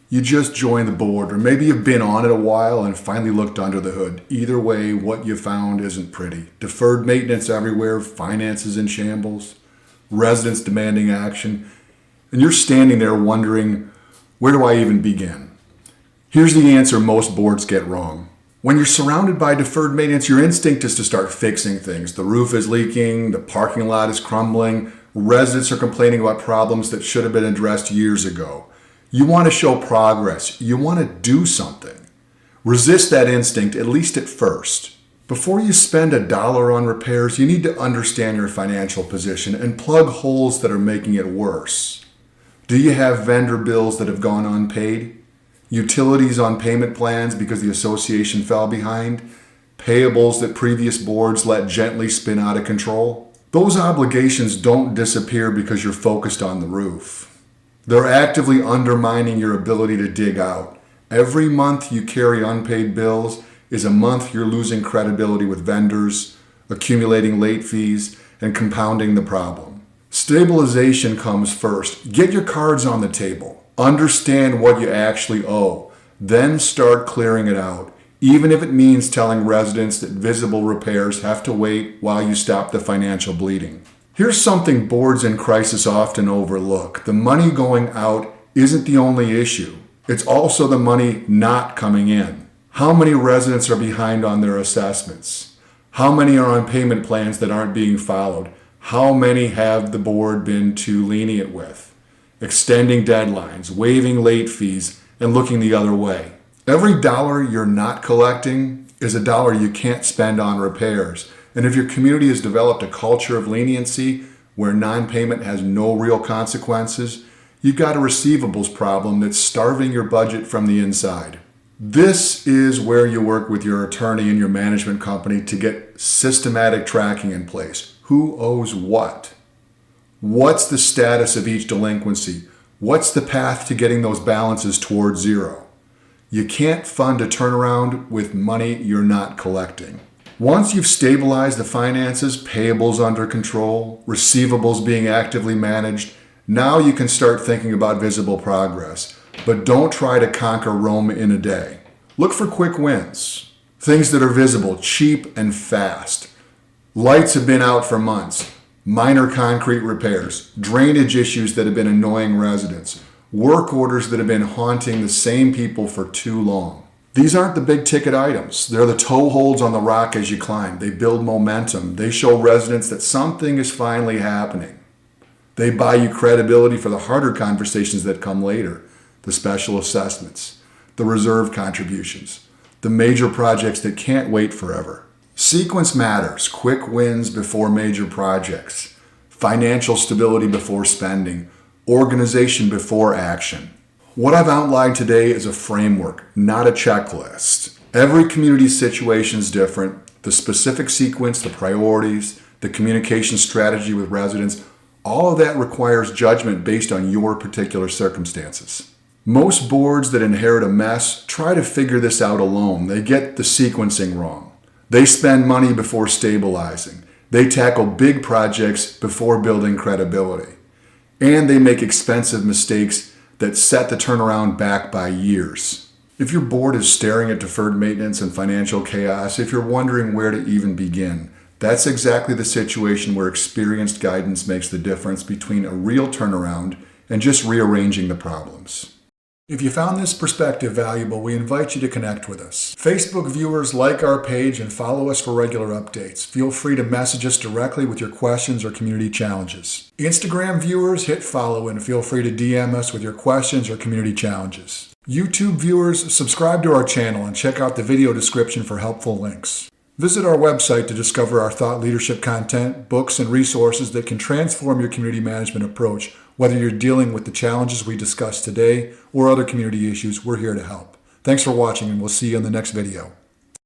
you just joined the board, or maybe you've been on it a while and finally looked under the hood. Either way, what you found isn't pretty. Deferred maintenance everywhere, finances in shambles, residents demanding action, and you're standing there wondering, where do I even begin? Here's the answer most boards get wrong. When you're surrounded by deferred maintenance, your instinct is to start fixing things. The roof is leaking, the parking lot is crumbling, residents are complaining about problems that should have been addressed years ago. You want to show progress. You want to do something. Resist that instinct, at least at first. Before you spend $1 on repairs, you need to understand your financial position and plug holes that are making it worse. Do you have vendor bills that have gone unpaid? Utilities on payment plans because the association fell behind? Payables that previous boards let gently spin out of control? Those obligations don't disappear because you're focused on the roof. They're actively undermining your ability to dig out. Every month you carry unpaid bills is a month you're losing credibility with vendors, accumulating late fees, and compounding the problem. Stabilization comes first. Get your cards on the table. Understand what you actually owe. Then start clearing it out, even if it means telling residents that visible repairs have to wait while you stop the financial bleeding. Here's something boards in crisis often overlook. The money going out isn't the only issue. It's also the money not coming in. How many residents are behind on their assessments? How many are on payment plans that aren't being followed? How many have the board been too lenient with? Extending deadlines, waiving late fees, and looking the other way. Every dollar you're not collecting is a dollar you can't spend on repairs. And if your community has developed a culture of leniency where non-payment has no real consequences, you've got a receivables problem that's starving your budget from the inside. This is where you work with your attorney and your management company to get systematic tracking in place. Who owes what? What's the status of each delinquency? What's the path to getting those balances towards zero? You can't fund a turnaround with money you're not collecting. Once you've stabilized the finances, payables under control, receivables being actively managed, now you can start thinking about visible progress. But don't try to conquer Rome in a day. Look for quick wins. Things that are visible, cheap, and fast. Lights have been out for months. Minor concrete repairs. Drainage issues that have been annoying residents. Work orders that have been haunting the same people for too long. These aren't the big ticket items. They're the toe holds on the rock as you climb. They build momentum. They show residents that something is finally happening. They buy you credibility for the harder conversations that come later. The special assessments, the reserve contributions, the major projects that can't wait forever. Sequence matters. Quick wins before major projects. Financial stability before spending. Organization before action. What I've outlined today is a framework, not a checklist. Every community situation is different. The specific sequence, the priorities, the communication strategy with residents, all of that requires judgment based on your particular circumstances. Most boards that inherit a mess try to figure this out alone. They get the sequencing wrong. They spend money before stabilizing. They tackle big projects before building credibility. And they make expensive mistakes that set the turnaround back by years. If your board is staring at deferred maintenance and financial chaos, if you're wondering where to even begin, that's exactly the situation where experienced guidance makes the difference between a real turnaround and just rearranging the problems. If you found this perspective valuable, we invite you to connect with us. Facebook viewers, like our page and follow us for regular updates. Feel free to message us directly with your questions or community challenges. Instagram viewers, hit follow and feel free to DM us with your questions or community challenges. YouTube viewers, subscribe to our channel and check out the video description for helpful links. Visit our website to discover our thought leadership content, books, and resources that can transform your community management approach. Whether you're dealing with the challenges we discussed today or other community issues, we're here to help. Thanks for watching, and we'll see you in the next video.